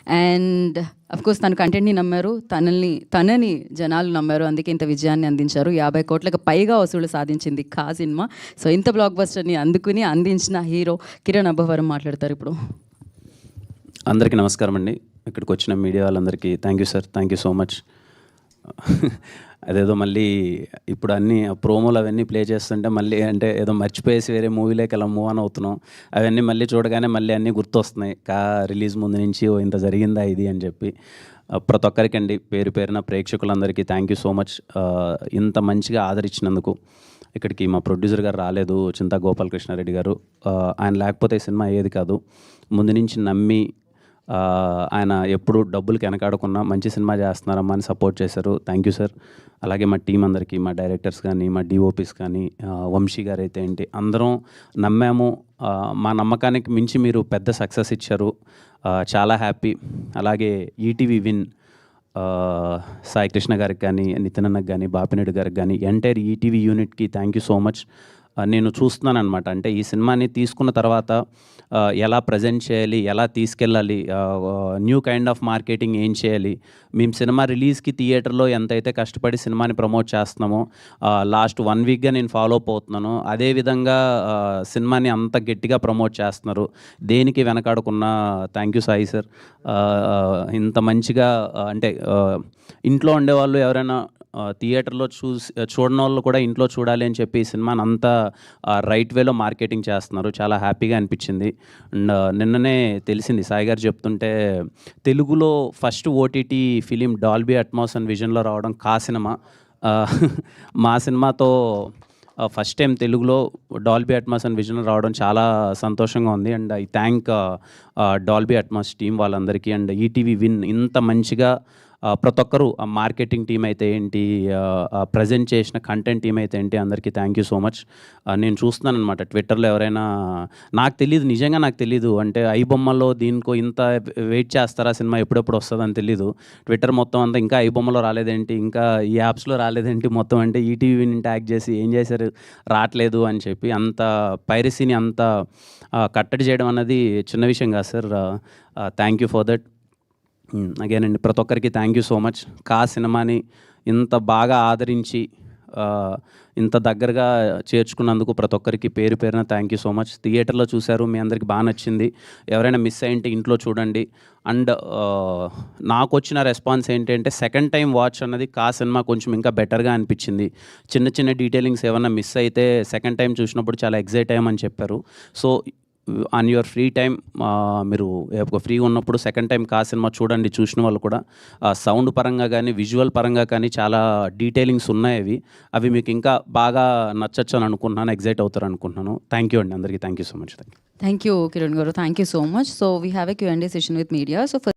And course తన కంటెంట్ని నమ్మారు, తనని జనాలు నమ్మారు, అందుకే ఇంత విజయాన్ని అందించారు. 50 కోట్లకు పైగా వసూలు సాధించింది కా సినిమా. సో ఇంత బ్లాక్ బస్టర్ని అందించిన హీరో కిరణ్ అబ్బవరం మాట్లాడతారు ఇప్పుడు. అందరికీ నమస్కారం అండి. ఇక్కడికి వచ్చిన మీడియా వాళ్ళందరికీ thank you sir, thank you so much. అదేదో మళ్ళీ ఇప్పుడు అన్నీ ప్రోమోలు అవన్నీ ప్లే చేస్తుంటే మళ్ళీ అంటే ఏదో మర్చిపోయేసి వేరే మూవీలోకి అలా మూవ్ ఆన్ అవుతున్నాం. అవన్నీ మళ్ళీ చూడగానే మళ్ళీ అన్నీ గుర్తొస్తున్నాయి. రిలీజ్ ముందు నుంచి ఇంత జరిగిందా ఇది అని చెప్పి. ప్రతి ఒక్కరికండి పేరు పేరున ప్రేక్షకులందరికీ థ్యాంక్ యూ సో మచ్. ఇంత మంచిగా ఆదరించినందుకు. ఇక్కడికి మా ప్రొడ్యూసర్ గారు రాలేదు, చింతా గోపాలకృష్ణారెడ్డి గారు. ఆయన లేకపోతే సినిమా అయ్యేది కాదు. ముందు నుంచి నమ్మి ఆయన ఎప్పుడు డబ్బులకి వెనకాడకుండా మంచి సినిమా చేస్తున్నారమ్మా అని సపోర్ట్ చేశారు. Thank you sir. అలాగే మా టీం అందరికీ, మా డైరెక్టర్స్ కానీ, మా డిఓపీస్ కానీ, వంశీ గారు అయితే ఏంటి, అందరం నమ్మాము. మా నమ్మకానికి మించి మీరు పెద్ద సక్సెస్ ఇచ్చారు. చాలా హ్యాపీ. అలాగే ఈటీవీ విన్ సాయి కృష్ణ గారికి కానీ, నితిన్ అన్నకి కానీ, బాపినేడు గారికి కానీ, ఎంటైర్ ఈటీవీ యూనిట్కి థ్యాంక్ యూ సో మచ్. నేను చూస్తున్నాను అనమాట, అంటే ఈ సినిమాని తీసుకున్న తర్వాత ఎలా ప్రజెంట్ చేయాలి, ఎలా తీసుకెళ్ళాలి, న్యూ కైండ్ ఆఫ్ మార్కెటింగ్ ఏం చేయాలి. మేము సినిమా రిలీజ్కి థియేటర్లో ఎంతైతే కష్టపడి సినిమాని ప్రమోట్ చేస్తున్నామో లాస్ట్ 1 వీక్గా నేను ఫాలో అప్ అవుతున్నాను. అదేవిధంగా సినిమాని అంత గట్టిగా ప్రమోట్ చేస్తున్నారు. దేనికి వెనకాడకున్నా థ్యాంక్ యూ సాయి సార్. ఇంత మంచిగా అంటే ఇంట్లో ఉండేవాళ్ళు ఎవరైనా థియేటర్లో చూడని వాళ్ళు కూడా ఇంట్లో చూడాలి అని చెప్పి ఈ సినిమాని అంతా రైట్ వేలో మార్కెటింగ్ చేస్తున్నారు. చాలా హ్యాపీగా అనిపించింది. అండ్ నిన్ననే తెలిసింది, సాయి గారు చెప్తుంటే, తెలుగులో first OTT film Dolby Atmos and విజన్లో రావడం కా సినిమా. మా సినిమాతో ఫస్ట్ టైం తెలుగులో డాల్బీ అట్మాస్ అండ్ విజన్లో రావడం చాలా సంతోషంగా ఉంది. And I thank Dolby Atmos team వాళ్ళందరికీ. అండ్ ఈటీవీ విన్ ఇంత మంచిగా ప్రతి ఒక్కరు, మార్కెటింగ్ టీం అయితే ఏంటి, ప్రజెంట్ చేసిన కంటెంట్ టీం అయితే ఏంటి, అందరికీ థ్యాంక్ యూ సో మచ్. నేను చూస్తున్నాను అనమాట ట్విట్టర్లో ఎవరైనా, నాకు తెలీదు, నిజంగా నాకు తెలీదు, అంటే ఐ బొమ్మలో దీనికో ఇంత వెయిట్ చేస్తారా, సినిమా ఎప్పుడెప్పుడు వస్తుందని తెలీదు. ట్విట్టర్ మొత్తం అంతా ఇంకా ఐ బొమ్మలో రాలేదేంటి, ఇంకా ఈ యాప్స్లో రాలేదేంటి, మొత్తం అంటే ఈటీవీని ట్యాగ్ చేసి ఏం చేశారు, రావట్లేదు అని చెప్పి అంత పైరసీని అంత కట్టడి చేయడం అన్నది చిన్న విషయం కాదు sir. Thank you for that. Again అండి, ప్రతి ఒక్కరికి థ్యాంక్ యూ సో మచ్. కా సినిమాని ఇంత బాగా ఆదరించి ఇంత దగ్గరగా చేర్చుకున్నందుకు ప్రతి ఒక్కరికి పేరు పేరున థ్యాంక్ యూ సో మచ్. థియేటర్లో చూశారు, మీ అందరికి బాగా నచ్చింది. ఎవరైనా మిస్ అయ్యింటే ఇంట్లో చూడండి. అండ్ నాకు వచ్చిన రెస్పాన్స్ ఏంటంటే, సెకండ్ టైం వాచ్ అన్నది కా సినిమా కొంచెం ఇంకా బెటర్గా అనిపించింది. చిన్న చిన్న డీటెయిలింగ్స్ ఏమన్నా మిస్ అయితే సెకండ్ టైం చూసినప్పుడు చాలా ఎగ్జైట్ అయ్యామని చెప్పారు. So on your free time, మీరు ఫ్రీగా ఉన్నప్పుడు సెకండ్ టైం కా సినిమా చూడండి. చూసిన వాళ్ళు కూడా సౌండ్ పరంగా కానీ, విజువల్ పరంగా కానీ చాలా డీటెయిలింగ్స్ ఉన్నాయి. అవి మీకు ఇంకా బాగా నచ్చచ్చు అని అనుకుంటున్నాను, ఎగ్జైట్ అవుతారు అనుకుంటున్నాను. థ్యాంక్ యూ అండి అందరికీ. Thank you so much. Thank you Kiran గారు, thank you so much. So we have a Q&A session with media. So